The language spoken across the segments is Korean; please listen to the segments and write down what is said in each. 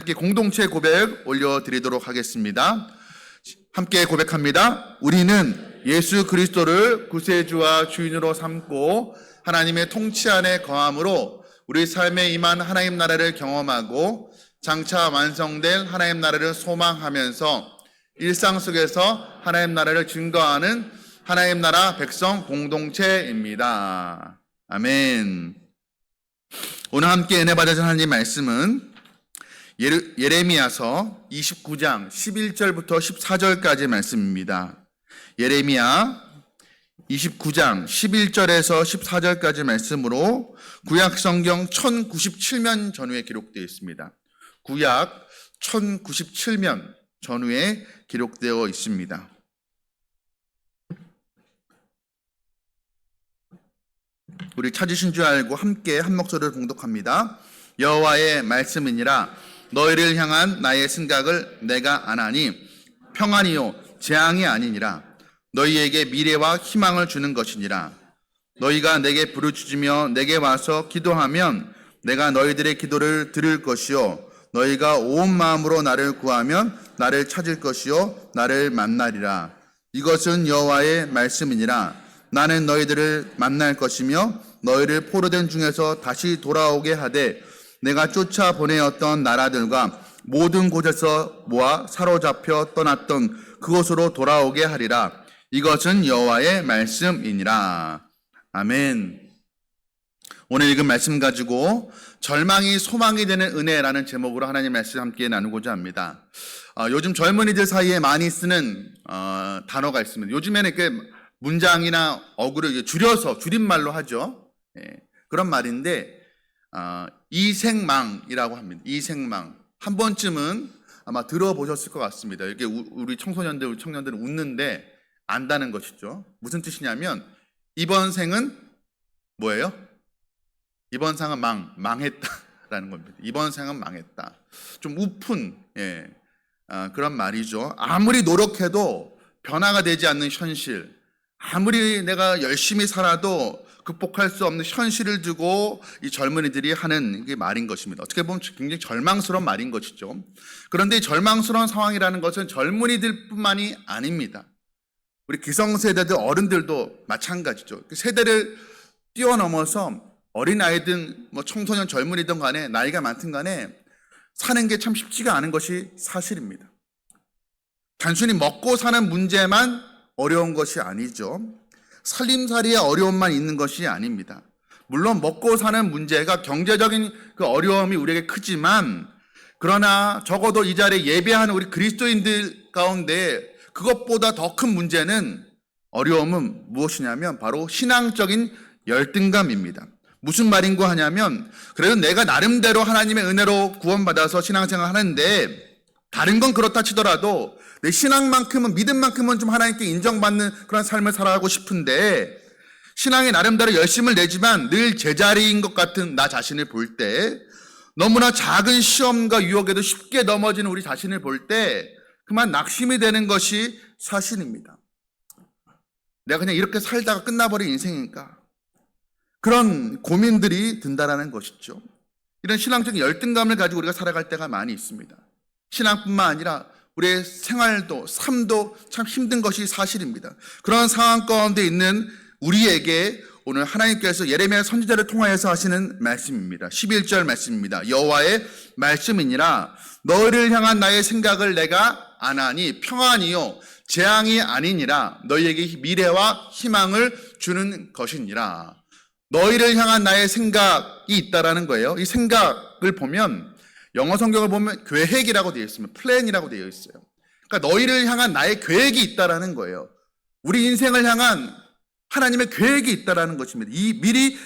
함께 공동체 고백 올려드리도록 하겠습니다. 함께 고백합니다. 우리는 예수 그리스도를 구세주와 주인으로 삼고 하나님의 통치 안에 거함으로 우리 삶에 임한 하나님 나라를 경험하고 장차 완성될 하나님 나라를 소망하면서 일상 속에서 하나님 나라를 증거하는 하나님 나라 백성 공동체입니다. 아멘. 오늘 함께 은혜 받으신 하나님 말씀은 예레미야서 29장 11절부터 14절까지 말씀입니다. 예레미야 29장 11절에서 14절까지 말씀으로 구약 성경 1097년 전후에 기록되어 있습니다. 구약 1097년 전후에 기록되어 있습니다. 우리 찾으신 줄 알고 함께 한 목소리를 봉독합니다. 여호와의 말씀이니라. 너희를 향한 나의 생각을 내가 아나니 평안이요 재앙이 아니니라. 너희에게 미래와 희망을 주는 것이니라. 너희가 내게 부르짖으며 내게 와서 기도하면 내가 너희들의 기도를 들을 것이요 너희가 온 마음으로 나를 구하면 나를 찾을 것이요 나를 만나리라. 이것은 여호와의 말씀이니라. 나는 너희들을 만날 것이며 너희를 포로된 중에서 다시 돌아오게 하되 내가 쫓아 보내었던 나라들과 모든 곳에서 모아 사로잡혀 떠났던 그곳으로 돌아오게 하리라. 이것은 여호와의 말씀이니라. 아멘. 오늘 읽은 말씀 가지고 절망이 소망이 되는 은혜라는 제목으로 하나님 말씀 함께 나누고자 합니다. 요즘 젊은이들 사이에 많이 쓰는 단어가 있습니다. 요즘에는 그 문장이나 어구를 줄여서 줄임말로 하죠. 그런 말인데 이생망이라고 합니다. 이생망. 한 번쯤은 아마 들어보셨을 것 같습니다. 이렇게 우리 청소년들, 청년들은 웃는데 안다는 것이죠. 무슨 뜻이냐면 이번 생은 뭐예요? 이번 생은 망했다라는 겁니다. 이번 생은 망했다. 좀 우픈 그런 말이죠. 아무리 노력해도 변화가 되지 않는 현실, 아무리 내가 열심히 살아도 극복할 수 없는 현실을 두고 이 젊은이들이 하는 게 말인 것입니다. 어떻게 보면 굉장히 절망스러운 말인 것이죠. 그런데 이 절망스러운 상황이라는 것은 젊은이들뿐만이 아닙니다. 우리 기성세대들 어른들도 마찬가지죠. 세대를 뛰어넘어서 어린아이든 청소년 젊은이든 간에 나이가 많든 간에 사는 게 참 쉽지가 않은 것이 사실입니다. 단순히 먹고 사는 문제만 어려운 것이 아니죠. 살림살이의 어려움만 있는 것이 아닙니다. 물론 먹고 사는 문제가 경제적인 그 어려움이 우리에게 크지만 그러나 적어도 이 자리에 예배하는 우리 그리스도인들 가운데 그것보다 더 큰 문제는 어려움은 무엇이냐면 바로 신앙적인 열등감입니다. 무슨 말인고 하냐면 그래도 내가 나름대로 하나님의 은혜로 구원받아서 신앙생활 하는데 다른 건 그렇다 치더라도 내 신앙만큼은 믿음만큼은 좀 하나님께 인정받는 그런 삶을 살아가고 싶은데 신앙에 나름대로 열심을 내지만 늘 제자리인 것 같은 나 자신을 볼 때 너무나 작은 시험과 유혹에도 쉽게 넘어지는 우리 자신을 볼 때 그만 낙심이 되는 것이 사실입니다. 내가 그냥 이렇게 살다가 끝나버린 인생인가? 그런 고민들이 든다라는 것이죠. 이런 신앙적인 열등감을 가지고 우리가 살아갈 때가 많이 있습니다. 신앙뿐만 아니라 우리의 생활도 삶도 참 힘든 것이 사실입니다. 그런 상황 가운데 있는 우리에게 오늘 하나님께서 예레미야 선지자를 통하여서 하시는 말씀입니다. 11절 말씀입니다. 여호와의 말씀이니라. 너희를 향한 나의 생각을 내가 아나니 평안이요 재앙이 아니니라. 너희에게 미래와 희망을 주는 것이니라. 너희를 향한 나의 생각이 있다라는 거예요. 이 생각을 보면 영어 성경을 보면 계획이라고 되어 있습니다. 플랜이라고 되어 있어요. 그러니까 너희를 향한 나의 계획이 있다라는 거예요. 우리 인생을 향한 하나님의 계획이 있다라는 것입니다. 이 미리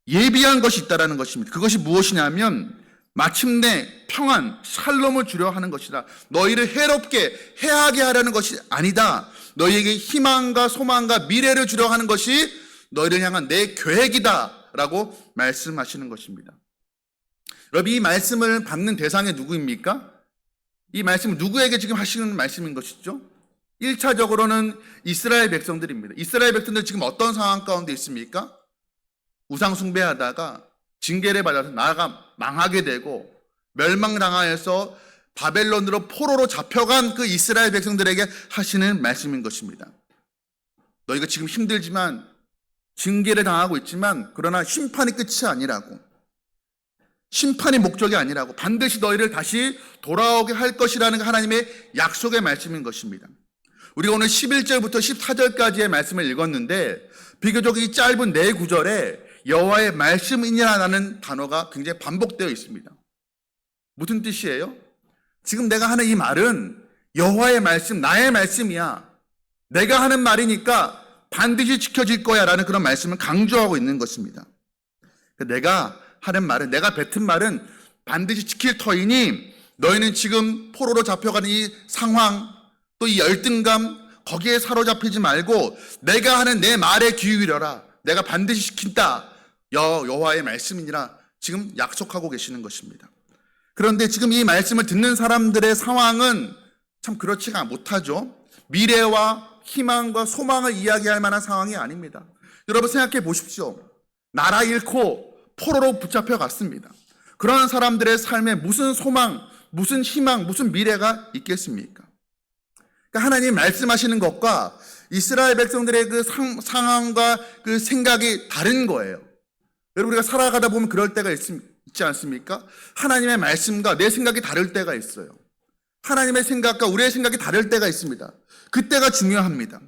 예비한 것이 있다라는 것입니다. 그것이 무엇이냐면 마침내 평안, 샬롬을 주려 하는 것이다. 너희를 해롭게, 해하게 하려는 것이 아니다. 너희에게 희망과 소망과 미래를 주려 하는 것이 너희를 향한 내 계획이다 라고 말씀하시는 것입니다. 여러분, 이 말씀을 받는 대상이 누구입니까? 이 말씀은 누구에게 지금 하시는 말씀인 것이죠? 1차적으로는 이스라엘 백성들입니다. 이스라엘 백성들 지금 어떤 상황 가운데 있습니까? 우상 숭배하다가 징계를 받아서 나라가 망하게 되고 멸망당하여서 바벨론으로 포로로 잡혀간 그 이스라엘 백성들에게 하시는 말씀인 것입니다. 너희가 지금 힘들지만 징계를 당하고 있지만 그러나 심판이 끝이 아니라고, 심판이 목적이 아니라고, 반드시 너희를 다시 돌아오게 할 것이라는 하나님의 약속의 말씀인 것입니다. 우리가 오늘 11절부터 14절까지의 말씀을 읽었는데 비교적 이 짧은 네 구절에 여호와의 말씀이냐라는 단어가 굉장히 반복되어 있습니다. 무슨 뜻이에요? 지금 내가 하는 이 말은 여호와의 말씀, 나의 말씀이야. 내가 하는 말이니까 반드시 지켜질 거야 라는 그런 말씀을 강조하고 있는 것입니다. 내가 하는 말은, 내가 뱉은 말은 반드시 지킬 터이니 너희는 지금 포로로 잡혀가는 이 상황, 또 이 열등감, 거기에 사로잡히지 말고 내가 하는 내 말에 귀 기울여라. 내가 반드시 지킨다. 여호와의 말씀이니라 지금 약속하고 계시는 것입니다. 그런데 지금 이 말씀을 듣는 사람들의 상황은 참 그렇지가 못하죠. 미래와 희망과 소망을 이야기할 만한 상황이 아닙니다. 여러분 생각해 보십시오. 나라 잃고 포로로 붙잡혀 갔습니다. 그런 사람들의 삶에 무슨 소망, 무슨 희망, 무슨 미래가 있겠습니까? 그러니까 하나님 말씀하시는 것과 이스라엘 백성들의 그 상황과 그 생각이 다른 거예요. 여러분 우리가 살아가다 보면 그럴 때가 있지 않습니까? 하나님의 말씀과 내 생각이 다를 때가 있어요. 하나님의 생각과 우리의 생각이 다를 때가 있습니다. 그때가 중요합니다.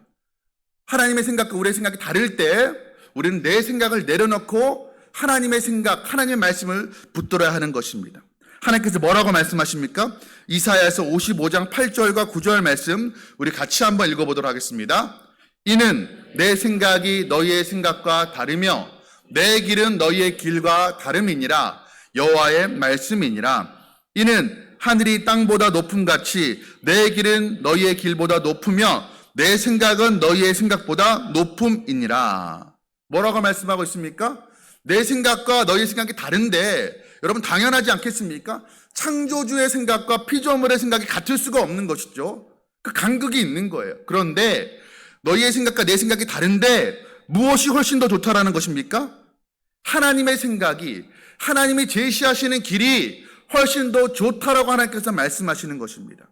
하나님의 생각과 우리의 생각이 다를 때 우리는 내 생각을 내려놓고 하나님의 생각, 하나님의 말씀을 붙들어야 하는 것입니다. 하나님께서 뭐라고 말씀하십니까? 이사야에서 55장 8절과 9절 말씀 우리 같이 한번 읽어보도록 하겠습니다. 이는 내 생각이 너희의 생각과 다르며 내 길은 너희의 길과 다름이니라. 여호와의 말씀이니라. 이는 하늘이 땅보다 높음같이 내 길은 너희의 길보다 높으며 내 생각은 너희의 생각보다 높음이니라. 뭐라고 말씀하고 있습니까? 내 생각과 너희의 생각이 다른데 여러분 당연하지 않겠습니까? 창조주의 생각과 피조물의 생각이 같을 수가 없는 것이죠. 그 간극이 있는 거예요. 그런데 너희의 생각과 내 생각이 다른데 무엇이 훨씬 더 좋다라는 것입니까? 하나님의 생각이, 하나님이 제시하시는 길이 훨씬 더 좋다라고 하나님께서 말씀하시는 것입니다.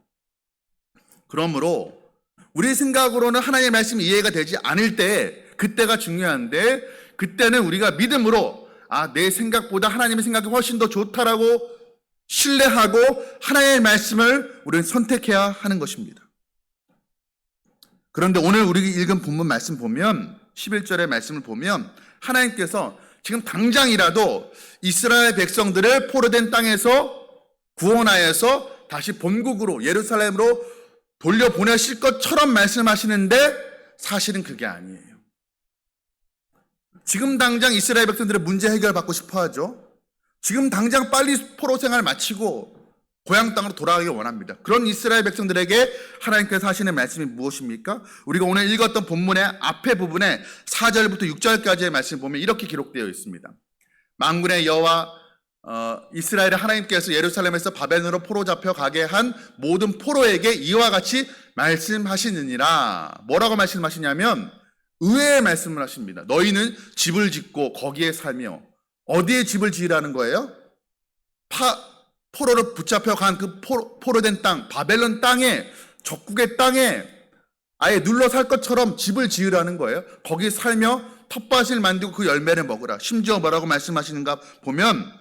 그러므로 우리 생각으로는 하나님의 말씀이 이해가 되지 않을 때 그때가 중요한데 그때는 우리가 믿음으로 내 생각보다 하나님의 생각이 훨씬 더 좋다라고 신뢰하고 하나님의 말씀을 우리는 선택해야 하는 것입니다. 그런데 오늘 우리 읽은 본문 말씀 보면 11절의 말씀을 보면 하나님께서 지금 당장이라도 이스라엘 백성들을 포로된 땅에서 구원하여서 다시 본국으로 예루살렘으로 돌려보내실 것처럼 말씀하시는데 사실은 그게 아니에요. 지금 당장 이스라엘 백성들의 문제 해결받고 싶어 하죠. 지금 당장 빨리 포로 생활을 마치고 고향 땅으로 돌아가길 원합니다. 그런 이스라엘 백성들에게 하나님께서 하시는 말씀이 무엇입니까? 우리가 오늘 읽었던 본문의 앞에 부분에 4절부터 6절까지의 말씀을 보면 이렇게 기록되어 있습니다. 만군의 여호와 이스라엘의 하나님께서 예루살렘에서 바벨론으로 포로 잡혀 가게 한 모든 포로에게 이와 같이 말씀하시느니라. 뭐라고 말씀하시냐면 의외의 말씀을 하십니다. 너희는 집을 짓고 거기에 살며. 어디에 집을 지으라는 거예요? 포로로 붙잡혀 간 그 포로된 땅, 바벨론 땅에, 적국의 땅에 아예 눌러 살 것처럼 집을 지으라는 거예요. 거기 살며 텃밭을 만들고 그 열매를 먹으라. 심지어 뭐라고 말씀하시는가 보면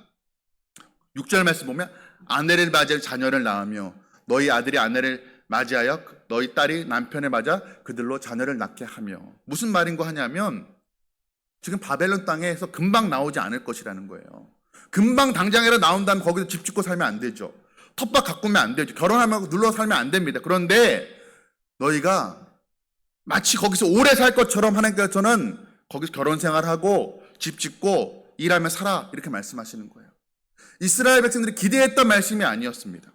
6절 말씀 보면 아내를 맞이할 자녀를 낳으며 너희 아들이 아내를 맞이하여 너희 딸이 남편을 맞아 그들로 자녀를 낳게 하며. 무슨 말인고 하냐면 지금 바벨론 땅에서 금방 나오지 않을 것이라는 거예요. 금방 당장이라 나온다면 거기서 집 짓고 살면 안 되죠. 텃밭 가꾸면 안 되죠. 결혼하면 눌러 살면 안 됩니다. 그런데 너희가 마치 거기서 오래 살 것처럼 하나님께서는 거기서 결혼 생활하고 집 짓고 일하며 살아 이렇게 말씀하시는 거예요. 이스라엘 백성들이 기대했던 말씀이 아니었습니다.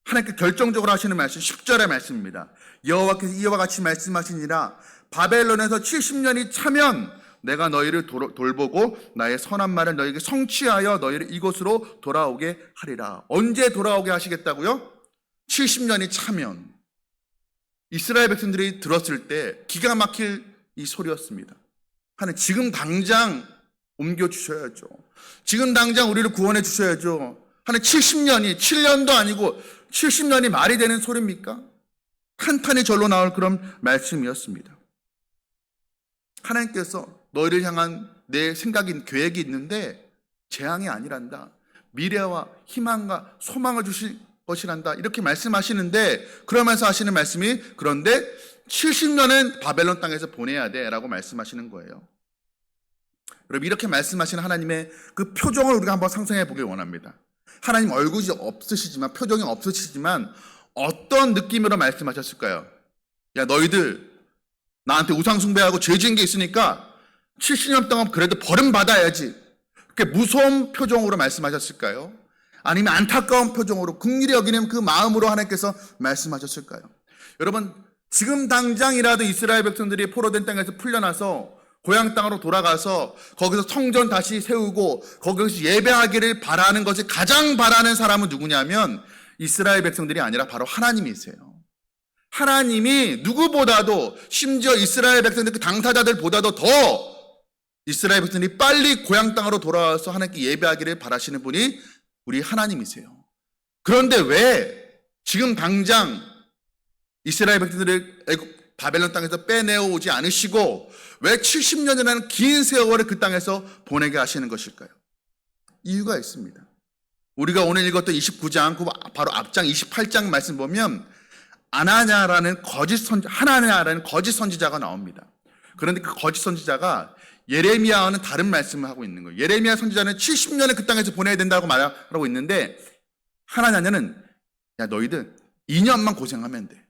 하나님께 결정적으로 하시는 말씀 10절의 말씀입니다. 여호와께서 이와 같이 말씀하시니라. 바벨론에서 70년이 차면 내가 너희를 돌보고 나의 선한 말을 너희에게 성취하여 너희를 이곳으로 돌아오게 하리라. 언제 돌아오게 하시겠다고요? 70년이 차면. 이스라엘 백성들이 들었을 때 기가 막힐 이 소리였습니다. 하나님 지금 당장 옮겨주셔야죠. 지금 당장 우리를 구원해 주셔야죠. 한 70년이 7년도 아니고 70년이 말이 되는 소리입니까? 탄탄히 절로 나올 그런 말씀이었습니다. 하나님께서 너희를 향한 내 생각인 계획이 있는데 재앙이 아니란다. 미래와 희망과 소망을 주실 것이란다. 이렇게 말씀하시는데 그러면서 하시는 말씀이 그런데 70년은 바벨론 땅에서 보내야 돼 라고 말씀하시는 거예요. 여러분 이렇게 말씀하시는 하나님의 그 표정을 우리가 한번 상상해 보길 원합니다. 하나님 얼굴이 없으시지만 표정이 없으시지만 어떤 느낌으로 말씀하셨을까요? 야 너희들 나한테 우상 숭배하고 죄 지은 게 있으니까 70년 동안 그래도 벌은 받아야지. 그렇게 무서운 표정으로 말씀하셨을까요? 아니면 안타까운 표정으로 긍휼히 여기는 그 마음으로 하나님께서 말씀하셨을까요? 여러분 지금 당장이라도 이스라엘 백성들이 포로된 땅에서 풀려나서 고향 땅으로 돌아가서 거기서 성전 다시 세우고 거기서 예배하기를 바라는 것이 가장 바라는 사람은 누구냐면 이스라엘 백성들이 아니라 바로 하나님이세요. 하나님이 누구보다도 심지어 이스라엘 백성들 그 당사자들보다도 더 이스라엘 백성들이 빨리 고향 땅으로 돌아와서 하나님께 예배하기를 바라시는 분이 우리 하나님이세요. 그런데 왜 지금 당장 이스라엘 백성들을 바벨론 땅에서 빼내어 오지 않으시고 왜 70년이라는 긴 세월을 그 땅에서 보내게 하시는 것일까요? 이유가 있습니다. 우리가 오늘 읽었던 29장, 그 바로 앞장 28장 말씀 보면 하나냐라는 거짓 선지자가 나옵니다. 그런데 그 거짓 선지자가 예레미야와는 다른 말씀을 하고 있는 거예요. 예레미야 선지자는 70년을 그 땅에서 보내야 된다고 말하고 있는데 하나냐는 야 너희들 2년만 고생하면 돼.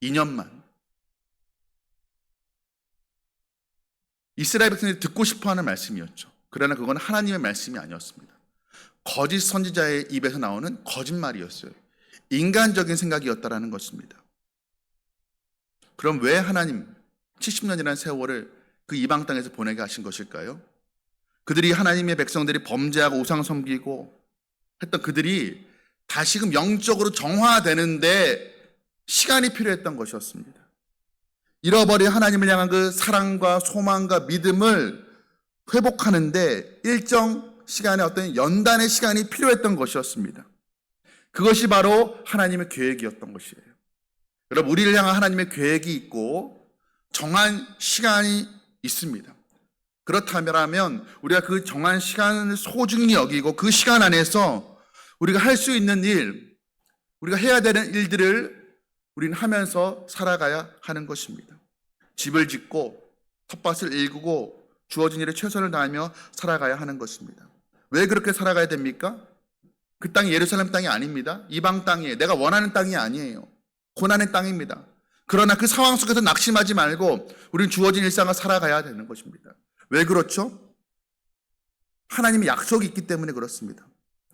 2년만. 이스라엘 백성들이 듣고 싶어하는 말씀이었죠. 그러나 그건 하나님의 말씀이 아니었습니다. 거짓 선지자의 입에서 나오는 거짓말이었어요. 인간적인 생각이었다라는 것입니다. 그럼 왜 하나님 70년이라는 세월을 그 이방 땅에서 보내게 하신 것일까요? 그들이 하나님의 백성들이 범죄하고 우상 섬기고 했던 그들이 다시금 영적으로 정화되는데 시간이 필요했던 것이었습니다. 잃어버린 하나님을 향한 그 사랑과 소망과 믿음을 회복하는데 일정 시간의 어떤 연단의 시간이 필요했던 것이었습니다. 그것이 바로 하나님의 계획이었던 것이에요. 여러분 우리를 향한 하나님의 계획이 있고 정한 시간이 있습니다. 그렇다면 우리가 그 정한 시간을 소중히 여기고 그 시간 안에서 우리가 할 수 있는 일, 우리가 해야 되는 일들을 우리는 하면서 살아가야 하는 것입니다. 집을 짓고 텃밭을 일구고 주어진 일에 최선을 다하며 살아가야 하는 것입니다. 왜 그렇게 살아가야 됩니까? 그 땅이 예루살렘 땅이 아닙니다. 이방 땅이에요. 내가 원하는 땅이 아니에요. 고난의 땅입니다. 그러나 그 상황 속에서 낙심하지 말고 우리는 주어진 일상을 살아가야 되는 것입니다. 왜 그렇죠? 하나님의 약속이 있기 때문에 그렇습니다.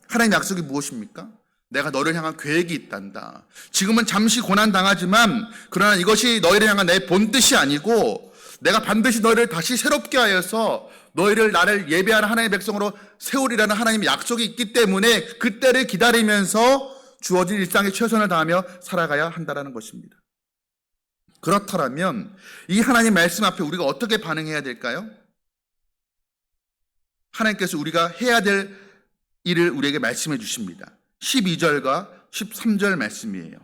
하나님의 약속이 무엇입니까? 내가 너를 향한 계획이 있단다. 지금은 잠시 고난당하지만 그러나 이것이 너희를 향한 내 본뜻이 아니고 내가 반드시 너희를 다시 새롭게 하여서 너희를 나를 예배하는 하나님의 백성으로 세우리라는 하나님의 약속이 있기 때문에 그때를 기다리면서 주어진 일상에 최선을 다하며 살아가야 한다는 것입니다. 그렇다면 이 하나님 말씀 앞에 우리가 어떻게 반응해야 될까요? 하나님께서 우리가 해야 될 일을 우리에게 말씀해 주십니다. 12절과 13절 말씀이에요.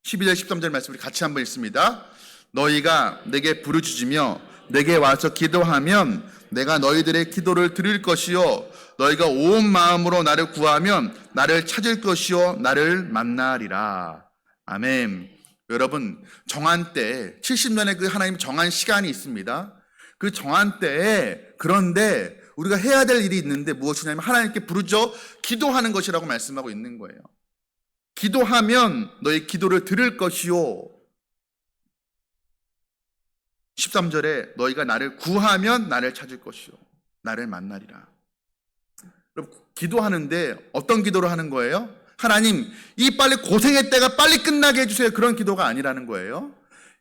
12절 13절 말씀 우리 같이 한번 읽습니다. 너희가 내게 부르짖으며 내게 와서 기도하면 내가 너희들의 기도를 들을 것이요 너희가 온 마음으로 나를 구하면 나를 찾을 것이요 나를 만나리라. 아멘. 여러분 정한 때 70년의 그 하나님 정한 시간이 있습니다. 그 정한 때에 그런데 우리가 해야 될 일이 있는데 무엇이냐면 하나님께 부르짖어 기도하는 것이라고 말씀하고 있는 거예요. 기도하면 너희 기도를 들을 것이요 13절에 너희가 나를 구하면 나를 찾을 것이요 나를 만나리라. 여러분 기도하는데 어떤 기도를 하는 거예요? 하나님 이 빨리 고생의 때가 빨리 끝나게 해주세요. 그런 기도가 아니라는 거예요.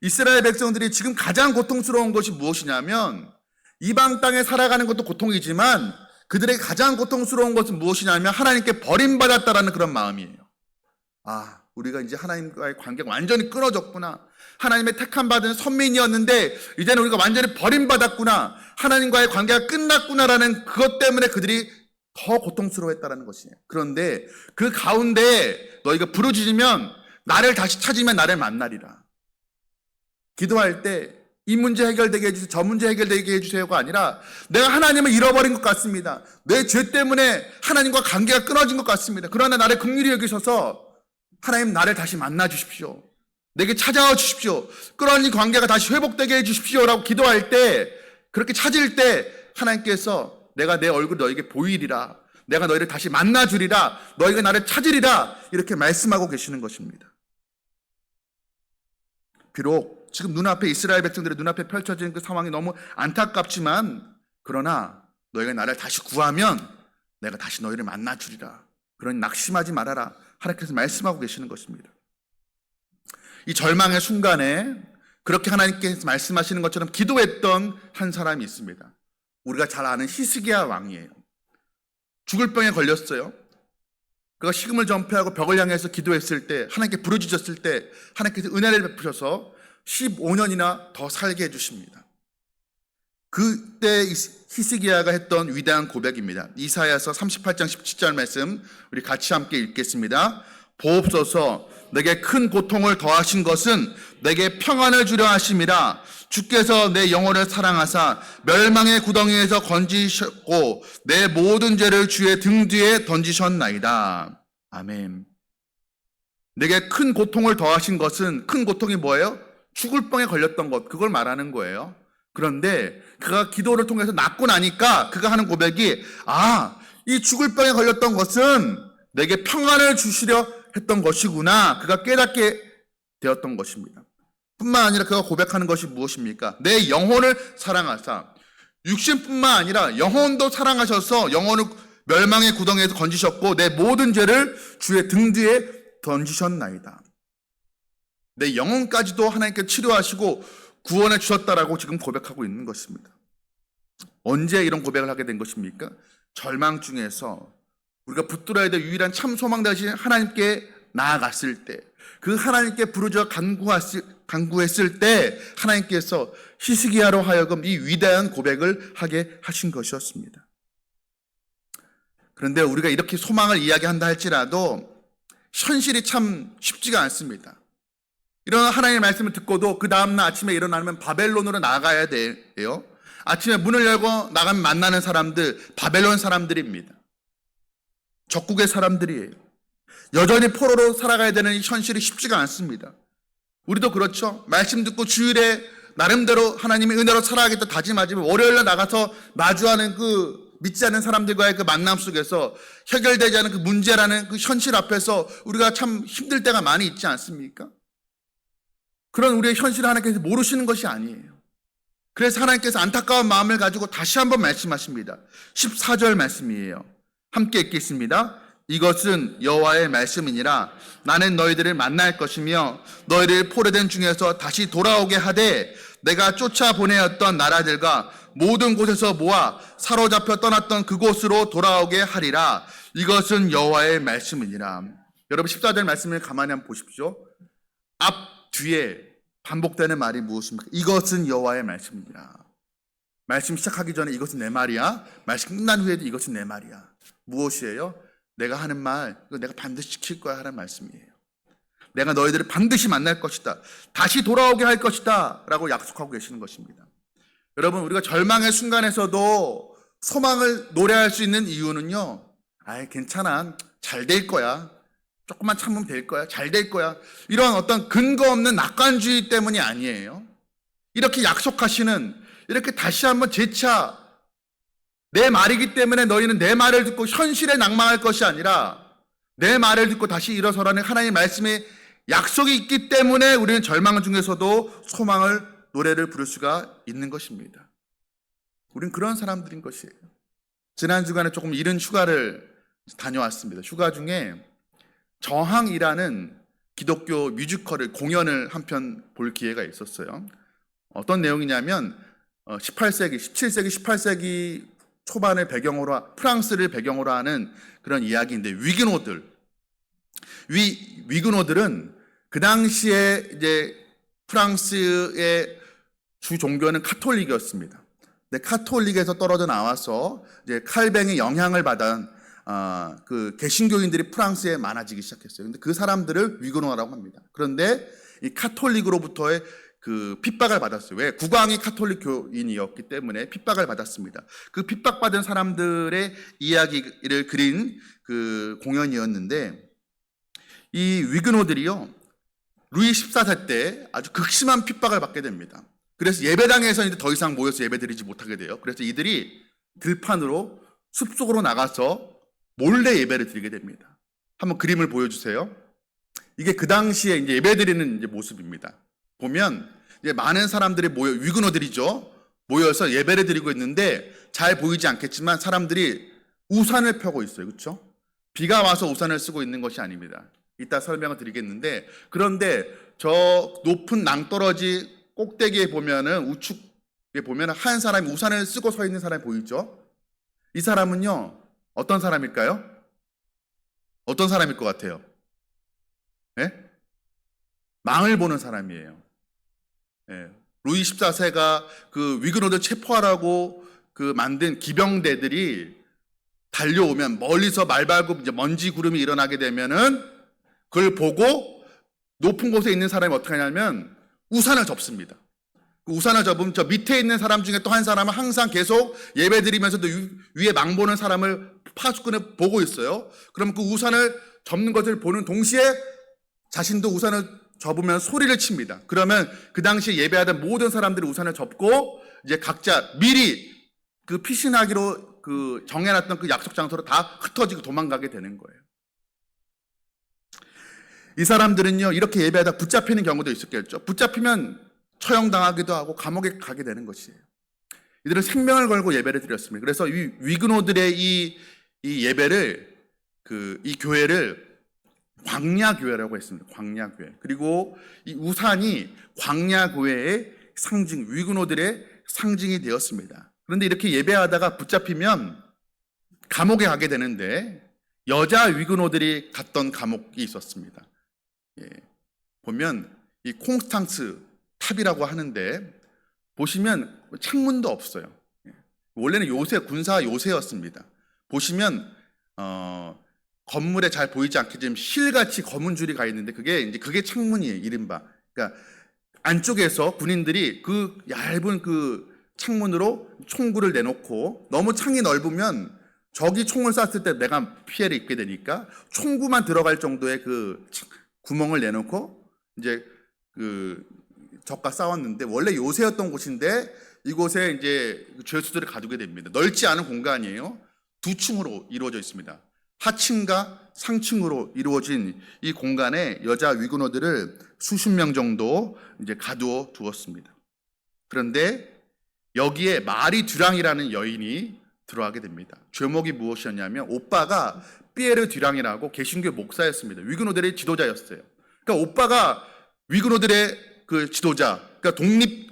이스라엘 백성들이 지금 가장 고통스러운 것이 무엇이냐면 이방 땅에 살아가는 것도 고통이지만 그들에게 가장 고통스러운 것은 무엇이냐면 하나님께 버림받았다라는 그런 마음이에요. 아, 우리가 이제 하나님과의 관계가 완전히 끊어졌구나. 하나님의 택함 받은 선민이었는데 이제는 우리가 완전히 버림받았구나. 하나님과의 관계가 끝났구나라는 그것 때문에 그들이 더 고통스러워했다라는 것이에요. 그런데 그 가운데 너희가 부르짖으면 나를 다시 찾으면 나를 만나리라. 기도할 때 이 문제 해결되게 해주세요, 저 문제 해결되게 해주세요가 아니라 내가 하나님을 잃어버린 것 같습니다. 내 죄 때문에 하나님과 관계가 끊어진 것 같습니다. 그러나 나를 긍휼히 여기셔서 하나님 나를 다시 만나 주십시오. 내게 찾아와 주십시오. 끊어진 관계가 다시 회복되게 해 주십시오라고 기도할 때, 그렇게 찾을 때 하나님께서 내가 내 얼굴 너에게 보이리라, 내가 너희를 다시 만나 주리라, 너희가 나를 찾으리라, 이렇게 말씀하고 계시는 것입니다. 비록 지금 눈앞에 이스라엘 백성들의 눈앞에 펼쳐진 그 상황이 너무 안타깝지만, 그러나 너희가 나를 다시 구하면 내가 다시 너희를 만나 주리라. 그러니 낙심하지 말아라. 하나님께서 말씀하고 계시는 것입니다. 이 절망의 순간에 그렇게 하나님께서 말씀하시는 것처럼 기도했던 한 사람이 있습니다. 우리가 잘 아는 히스기야 왕이에요. 죽을 병에 걸렸어요. 그가 식음을 전폐하고 벽을 향해서 기도했을 때, 하나님께 부르짖었을 때 하나님께서 은혜를 베푸셔서 15년이나 더 살게 해주십니다. 그때 히스기야가 했던 위대한 고백입니다. 이사야서 38장 17절 말씀 우리 같이 함께 읽겠습니다. 보옵소서, 내게 큰 고통을 더하신 것은 내게 평안을 주려 하심이라. 주께서 내 영혼을 사랑하사 멸망의 구덩이에서 건지셨고 내 모든 죄를 주의 등 뒤에 던지셨나이다. 아멘. 내게 큰 고통을 더하신 것은, 큰 고통이 뭐예요? 죽을 병에 걸렸던 것, 그걸 말하는 거예요. 그런데 그가 기도를 통해서 낫고 나니까 그가 하는 고백이, 이 죽을 병에 걸렸던 것은 내게 평안을 주시려 했던 것이구나, 그가 깨닫게 되었던 것입니다. 뿐만 아니라 그가 고백하는 것이 무엇입니까? 내 영혼을 사랑하사, 육신뿐만 아니라 영혼도 사랑하셔서 영혼을 멸망의 구덩이에서 건지셨고 내 모든 죄를 주의 등 뒤에 던지셨나이다. 내 영혼까지도 하나님께 치료하시고 구원해 주셨다라고 지금 고백하고 있는 것입니다. 언제 이런 고백을 하게 된 것입니까? 절망 중에서 우리가 붙들어야 될 유일한 참 소망 대신 하나님께 나아갔을 때, 그 하나님께 부르짖어 간구했을 때 하나님께서 히스기야로 하여금 이 위대한 고백을 하게 하신 것이었습니다. 그런데 우리가 이렇게 소망을 이야기한다 할지라도 현실이 참 쉽지가 않습니다. 이런 하나님의 말씀을 듣고도 그 다음날 아침에 일어나면 바벨론으로 나가야 돼요. 아침에 문을 열고 나가면 만나는 사람들, 바벨론 사람들입니다. 적국의 사람들이에요. 여전히 포로로 살아가야 되는 이 현실이 쉽지가 않습니다. 우리도 그렇죠. 말씀 듣고 주일에 나름대로 하나님의 은혜로 살아가겠다 다짐하지만 월요일날 나가서 마주하는 그 믿지 않는 사람들과의 그 만남 속에서 해결되지 않은 그 문제라는 그 현실 앞에서 우리가 참 힘들 때가 많이 있지 않습니까? 그런 우리의 현실을 하나님께서 모르시는 것이 아니에요. 그래서 하나님께서 안타까운 마음을 가지고 다시 한번 말씀하십니다. 14절 말씀이에요. 함께 읽겠습니다. 이것은 여호와의 말씀이니라. 나는 너희들을 만날 것이며 너희를 포로된 중에서 다시 돌아오게 하되 내가 쫓아보내었던 나라들과 모든 곳에서 모아 사로잡혀 떠났던 그곳으로 돌아오게 하리라. 이것은 여호와의 말씀이니라. 여러분 14절 말씀을 가만히 한번 보십시오. 앞 뒤에 반복되는 말이 무엇입니까? 이것은 여호와의 말씀이니라. 말씀 시작하기 전에 이것은 내 말이야. 말씀 끝난 후에도 이것은 내 말이야. 무엇이에요? 내가 하는 말, 이거 내가 반드시 지킬 거야 하는 말씀이에요. 내가 너희들을 반드시 만날 것이다. 다시 돌아오게 할 것이다. 라고 약속하고 계시는 것입니다. 여러분, 우리가 절망의 순간에서도 소망을 노래할 수 있는 이유는요, 괜찮아. 잘 될 거야. 조금만 참으면 될 거야. 잘 될 거야. 이런 어떤 근거 없는 낙관주의 때문이 아니에요. 이렇게 약속하시는, 이렇게 다시 한번 재차 내 말이기 때문에 너희는 내 말을 듣고 현실에 낭망할 것이 아니라 내 말을 듣고 다시 일어서라는 하나님의 말씀에 약속이 있기 때문에 우리는 절망 중에서도 소망을, 노래를 부를 수가 있는 것입니다. 우린 그런 사람들인 것이에요. 지난 주간에 조금 이른 휴가를 다녀왔습니다. 휴가 중에 저항이라는 기독교 뮤지컬을, 공연을 한 편 볼 기회가 있었어요. 어떤 내용이냐면 17세기, 18세기 초반의 배경으로, 프랑스를 배경으로 하는 그런 이야기인데, 위그노들은 그 당시에 이제 프랑스의 주 종교는 카톨릭이었습니다. 카톨릭에서 떨어져 나와서 이제 칼뱅의 영향을 받은 그 개신교인들이 프랑스에 많아지기 시작했어요. 근데 그 사람들을 위그노라고 합니다. 그런데 이 카톨릭으로부터의 그 핍박을 받았어요. 왜? 국왕이 카톨릭 교인이었기 때문에 핍박을 받았습니다. 그 핍박받은 사람들의 이야기를 그린 그 공연이었는데, 이 위그노들이요, 루이 14세 때 아주 극심한 핍박을 받게 됩니다. 그래서 예배당에서 이제 더 이상 모여서 예배드리지 못하게 돼요. 그래서 이들이 들판으로 숲속으로 나가서 몰래 예배를 드리게 됩니다. 한번 그림을 보여주세요. 이게 그 당시에 이제 예배드리는 이제 모습입니다. 보면 이제 많은 사람들이 위그노들이죠. 모여서 예배를 드리고 있는데 잘 보이지 않겠지만 사람들이 우산을 펴고 있어요. 그렇죠? 비가 와서 우산을 쓰고 있는 것이 아닙니다. 이따 설명을 드리겠는데, 그런데 저 높은 낭떠러지 꼭대기에 보면은 우측에 보면 한 사람이 우산을 쓰고 서 있는 사람이 보이죠? 이 사람은요, 어떤 사람일까요? 어떤 사람일 것 같아요? 네? 망을 보는 사람이에요. 네. 루이 14세가 그 위그노들 체포하라고 그 만든 기병대들이 달려오면 멀리서 말발굽 이제 먼지 구름이 일어나게 되면은 그걸 보고 높은 곳에 있는 사람이 어떻게 하냐면 우산을 접습니다. 그 우산을 접으면 저 밑에 있는 사람 중에 또 한 사람은 항상 계속 예배 드리면서도 위에 망 보는 사람을 파수꾼을 보고 있어요. 그럼 그 우산을 접는 것을 보는 동시에 자신도 우산을 접으면 소리를 칩니다. 그러면 그 당시에 예배하던 모든 사람들이 우산을 접고 이제 각자 미리 그 피신하기로 그 정해놨던 그 약속 장소로 다 흩어지고 도망가게 되는 거예요. 이 사람들은요, 이렇게 예배하다 붙잡히는 경우도 있었겠죠. 붙잡히면 처형당하기도 하고 감옥에 가게 되는 것이에요. 이들은 생명을 걸고 예배를 드렸습니다. 그래서 이 위그노들의 이 예배를, 이 교회를 광야교회라고 했습니다. 광야교회. 그리고 이 우산이 광야교회의 상징, 위그노들의 상징이 되었습니다. 그런데 이렇게 예배하다가 붙잡히면 감옥에 가게 되는데, 여자 위그노들이 갔던 감옥이 있었습니다. 보면 이 콩스탕스 탑이라고 하는데 보시면 창문도 없어요. 원래는 군사 요새였습니다. 보시면 건물에 잘 보이지 않게 실같이 검은 줄이 가 있는데 그게 창문이에요. 이른바. 그러니까 안쪽에서 군인들이 그 얇은 그 창문으로 총구를 내놓고, 너무 창이 넓으면 적이 총을 쐈을 때 내가 피해를 입게 되니까 총구만 들어갈 정도의 그 구멍을 내놓고 이제 그 적과 싸웠는데, 원래 요새였던 곳인데 이곳에 이제 죄수들을 가두게 됩니다. 넓지 않은 공간이에요. 두 층으로 이루어져 있습니다. 하층과 상층으로 이루어진 이 공간에 여자 위그노들을 수십 명 정도 이제 가두어 두었습니다. 그런데 여기에 마리 듀랑이라는 여인이 들어가게 됩니다. 죄목이 무엇이었냐면, 오빠가 피에르 듀랑이라고 개신교 목사였습니다. 위그노들의 지도자였어요. 그러니까 오빠가 위그노들의 그 지도자, 그러니까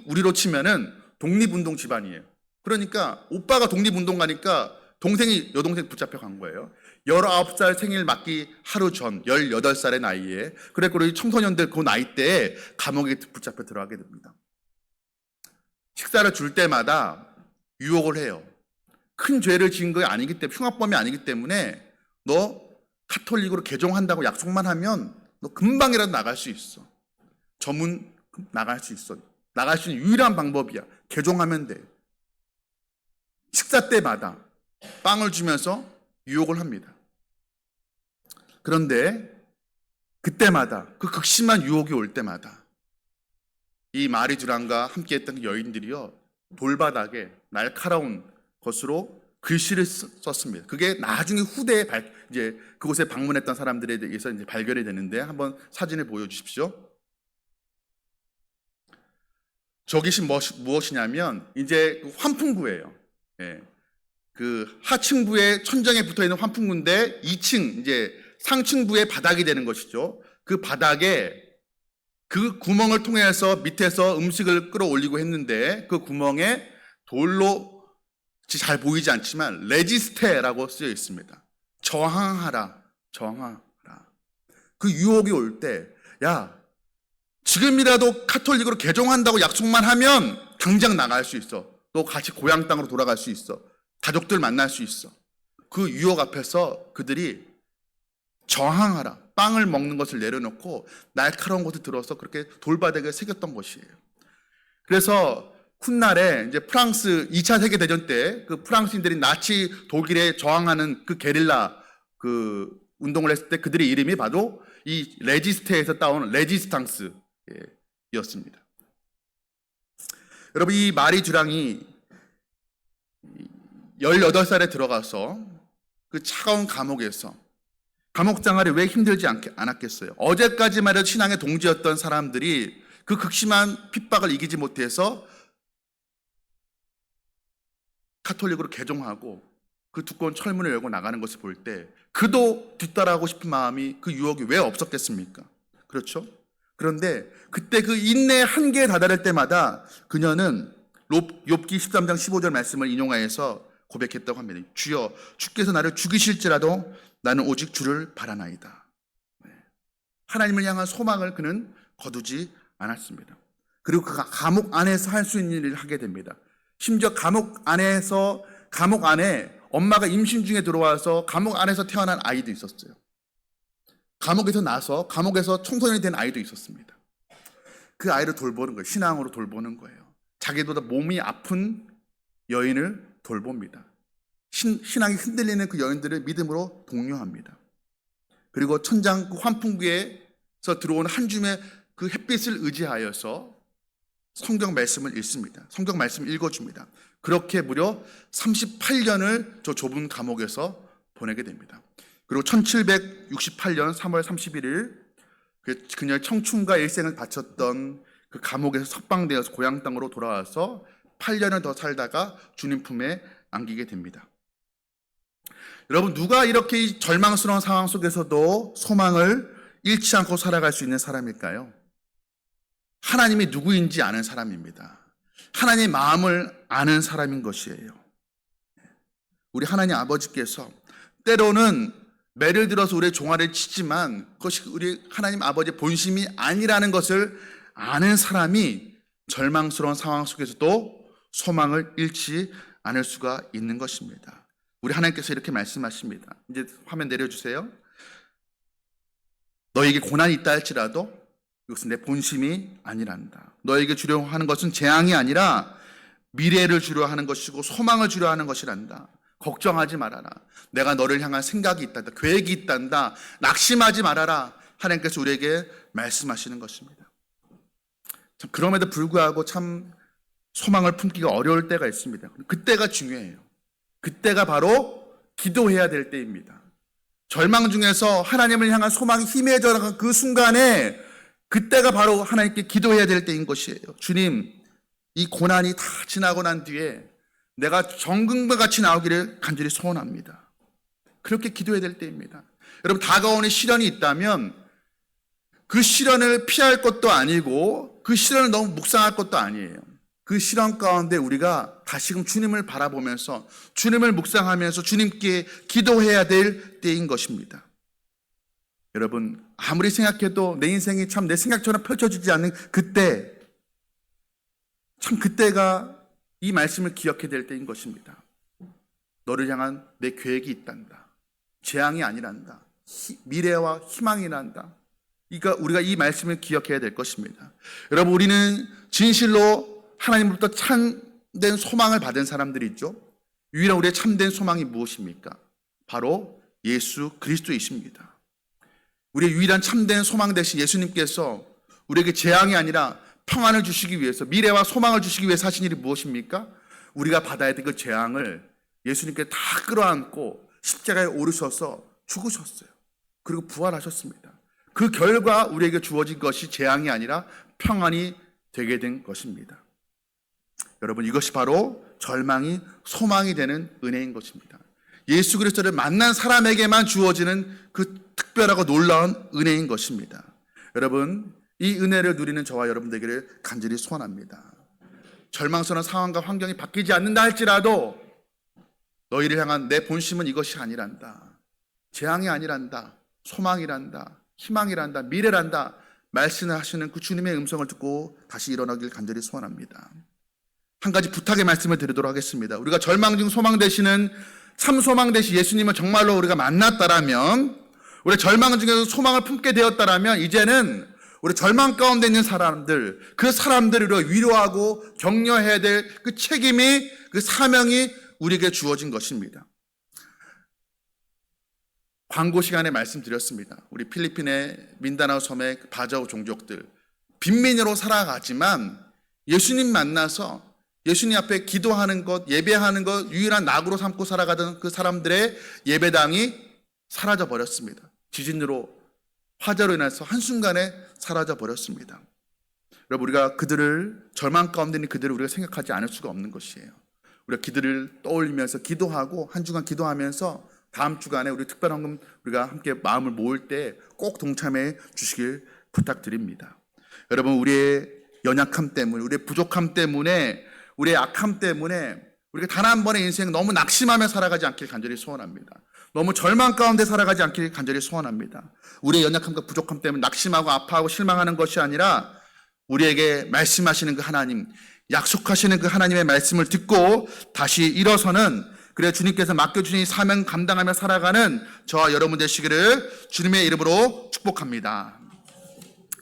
우리로 치면은 독립운동 집안이에요. 그러니까 오빠가 독립운동가니까 여동생 붙잡혀 간 거예요. 19살 생일 맞기 하루 전 18살의 나이에, 그래서 우리 청소년들 그 나이 때에 감옥에 붙잡혀 들어가게 됩니다. 식사를 줄 때마다 유혹을 해요. 큰 죄를 지은 거 아니기 때문에, 흉악범이 아니기 때문에 너 카톨릭으로 개종한다고 약속만 하면 너 금방이라도 나갈 수 있어. 저문 나갈 수 있어. 나갈 수 있는 유일한 방법이야. 개종하면 돼. 식사 때마다 빵을 주면서 유혹을 합니다. 그런데 그때마다, 그 극심한 유혹이 올 때마다 이 마리 듀랑과 함께했던 여인들이요, 돌바닥에 날카로운 것으로 글씨를 썼습니다. 그게 나중에 후대에 이제 그곳에 방문했던 사람들에 의해서 이제 발견이 되는데, 한번 사진을 보여주십시오. 저것이 무엇이냐면 이제 환풍구예요. 그 하층부에 천장에 붙어 있는 환풍구인데 2층 이제 상층부의 바닥이 되는 것이죠. 그 바닥에 그 구멍을 통해서 밑에서 음식을 끌어올리고 했는데, 그 구멍에 돌로 잘 보이지 않지만 레지스테라고 쓰여 있습니다. 저항하라. 그 유혹이 올 때, 야, 지금이라도 카톨릭으로 개종한다고 약속만 하면 당장 나갈 수 있어. 또 같이 고향 땅으로 돌아갈 수 있어. 가족들 만날 수 있어. 그 유혹 앞에서 그들이 저항하라. 빵을 먹는 것을 내려놓고 날카로운 것을 들어서 그렇게 돌바닥에 새겼던 것이에요. 그래서 훗날에 이제 프랑스 2차 세계대전 때 그 프랑스인들이 나치 독일에 저항하는 그 게릴라 그 운동을 했을 때 그들의 이름이 바로 이 레지스테에서 따온 레지스탕스였습니다. 여러분, 이 마리 듀랑이 18살에 들어가서 그 차가운 감옥에서 감옥 생활이 왜 힘들지 않았겠어요? 어제까지만 해도 신앙의 동지였던 사람들이 그 극심한 핍박을 이기지 못해서 카톨릭으로 개종하고 그 두꺼운 철문을 열고 나가는 것을 볼 때 그도 뒤따라하고 싶은 마음이, 그 유혹이 왜 없었겠습니까? 그렇죠? 그런데 그때 그 인내의 한계에 다다를 때마다 그녀는 욥기 13장 15절 말씀을 인용하여서 고백했다고 합니다. 주여, 주께서 나를 죽이실지라도 나는 오직 주를 바라나이다. 하나님을 향한 소망을 그는 거두지 않았습니다. 그리고 그 감옥 안에서 할 수 있는 일을 하게 됩니다. 심지어 감옥 안에 엄마가 임신 중에 들어와서 감옥 안에서 태어난 아이도 있었어요. 감옥에서 나서 감옥에서 청소년이 된 아이도 있었습니다. 그 아이를 돌보는 거예요. 신앙으로 돌보는 거예요. 자기보다 몸이 아픈 여인을 돌봅니다. 신앙이 흔들리는 그 여인들을 믿음으로 독려합니다. 그리고 천장 그 환풍기에서 들어오는 한 줌의 그 햇빛을 의지하여서 성경 말씀을 읽습니다. 성경 말씀을 읽어줍니다. 그렇게 무려 38년을 저 좁은 감옥에서 보내게 됩니다. 그리고 1768년 3월 31일 그녀의 청춘과 일생을 바쳤던 그 감옥에서 석방되어서 고향 땅으로 돌아와서 8년을 더 살다가 주님 품에 안기게 됩니다. 여러분, 누가 이렇게 이 절망스러운 상황 속에서도 소망을 잃지 않고 살아갈 수 있는 사람일까요? 하나님이 누구인지 아는 사람입니다. 하나님의 마음을 아는 사람인 것이에요. 우리 하나님 아버지께서 때로는 매를 들어서 우리의 종아리를 치지만 그것이 우리 하나님 아버지의 본심이 아니라는 것을 아는 사람이 절망스러운 상황 속에서도 소망을 잃지 않을 수가 있는 것입니다. 우리 하나님께서 이렇게 말씀하십니다. 이제 화면 내려주세요. 너에게 고난이 있다 할지라도 이것은 내 본심이 아니란다. 너에게 주려 하는 것은 재앙이 아니라 미래를 주려 하는 것이고 소망을 주려 하는 것이란다. 걱정하지 말아라. 내가 너를 향한 생각이 있단다. 계획이 있단다. 낙심하지 말아라. 하나님께서 우리에게 말씀하시는 것입니다. 참, 그럼에도 불구하고 참 소망을 품기가 어려울 때가 있습니다. 그때가 중요해요. 그때가 바로 기도해야 될 때입니다. 절망 중에서 하나님을 향한 소망이 희미해져 나간 그 순간에 그때가 바로 하나님께 기도해야 될 때인 것이에요. 주님, 이 고난이 다 지나고 난 뒤에 내가 정금과 같이 나오기를 간절히 소원합니다. 그렇게 기도해야 될 때입니다. 여러분, 다가오는 시련이 있다면 그 시련을 피할 것도 아니고 그 시련을 너무 묵상할 것도 아니에요. 그 시련 가운데 우리가 다시금 주님을 바라보면서 주님을 묵상하면서 주님께 기도해야 될 때인 것입니다. 여러분, 아무리 생각해도 내 인생이 참 내 생각처럼 펼쳐지지 않는 그때, 참 그때가 이 말씀을 기억해야 될 때인 것입니다. 너를 향한 내 계획이 있단다. 재앙이 아니란다. 미래와 희망이란다. 그러니까 우리가 이 말씀을 기억해야 될 것입니다. 여러분, 우리는 진실로 하나님으로부터 참된 소망을 받은 사람들이 있죠. 유일한 우리의 참된 소망이 무엇입니까? 바로 예수 그리스도이십니다. 우리의 유일한 참된 소망 대신 예수님께서 우리에게 재앙이 아니라 평안을 주시기 위해서, 미래와 소망을 주시기 위해서 하신 일이 무엇입니까? 우리가 받아야 될 그 재앙을 예수님께 다 끌어안고 십자가에 오르셔서 죽으셨어요. 그리고 부활하셨습니다. 그 결과 우리에게 주어진 것이 재앙이 아니라 평안이 되게 된 것입니다. 여러분, 이것이 바로 절망이 소망이 되는 은혜인 것입니다. 예수 그리스도를 만난 사람에게만 주어지는 그 특별하고 놀라운 은혜인 것입니다. 여러분, 이 은혜를 누리는 저와 여러분들에게 간절히 소원합니다. 절망스러운 상황과 환경이 바뀌지 않는다 할지라도 너희를 향한 내 본심은 이것이 아니란다. 재앙이 아니란다. 소망이란다. 희망이란다. 미래란다. 말씀하시는 그 주님의 음성을 듣고 다시 일어나길 간절히 소원합니다. 한 가지 부탁의 말씀을 드리도록 하겠습니다. 우리가 절망 중 소망 되시는 참 소망 되신 예수님을 정말로 우리가 만났다라면, 우리 절망 중에서 소망을 품게 되었다라면, 이제는 우리 절망 가운데 있는 사람들, 그 사람들을 우리가 위로하고 격려해야 될 그 책임이, 그 사명이 우리에게 주어진 것입니다. 광고 시간에 말씀드렸습니다. 우리 필리핀의 민다나오 섬의 바자오 종족들, 빈민으로 살아가지만 예수님 만나서 예수님 앞에 기도하는 것, 예배하는 것 유일한 낙으로 삼고 살아가던 그 사람들의 예배당이 사라져 버렸습니다. 지진으로, 화재로 인해서 한순간에 사라져 버렸습니다. 여러분, 우리가 그들을, 절망 가운데 있는 그들을 우리가 생각하지 않을 수가 없는 것이에요. 우리가 그들을 떠올리면서 기도하고, 한 주간 기도하면서 다음 주간에 우리 특별헌금 우리가 함께 마음을 모을 때 꼭 동참해 주시길 부탁드립니다. 여러분, 우리의 연약함 때문에, 우리의 부족함 때문에, 우리의 악함 때문에 우리가 단 한 번의 인생 너무 낙심하며 살아가지 않길 간절히 소원합니다. 너무 절망 가운데 살아가지 않길 간절히 소원합니다. 우리의 연약함과 부족함 때문에 낙심하고 아파하고 실망하는 것이 아니라 우리에게 말씀하시는 그 하나님, 약속하시는 그 하나님의 말씀을 듣고 다시 일어서는, 그래 주님께서 맡겨주신 이 사명 감당하며 살아가는 저와 여러분 되시기를 주님의 이름으로 축복합니다.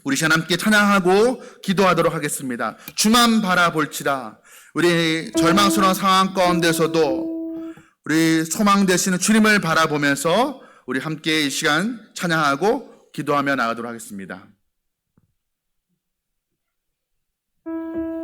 우리 시간 함께 찬양하고 기도하도록 하겠습니다. 주만 바라볼지라. 우리 절망스러운 상황 가운데서도 우리 소망 되시는 주님을 바라보면서 우리 함께 이 시간 찬양하고 기도하며 나가도록 하겠습니다.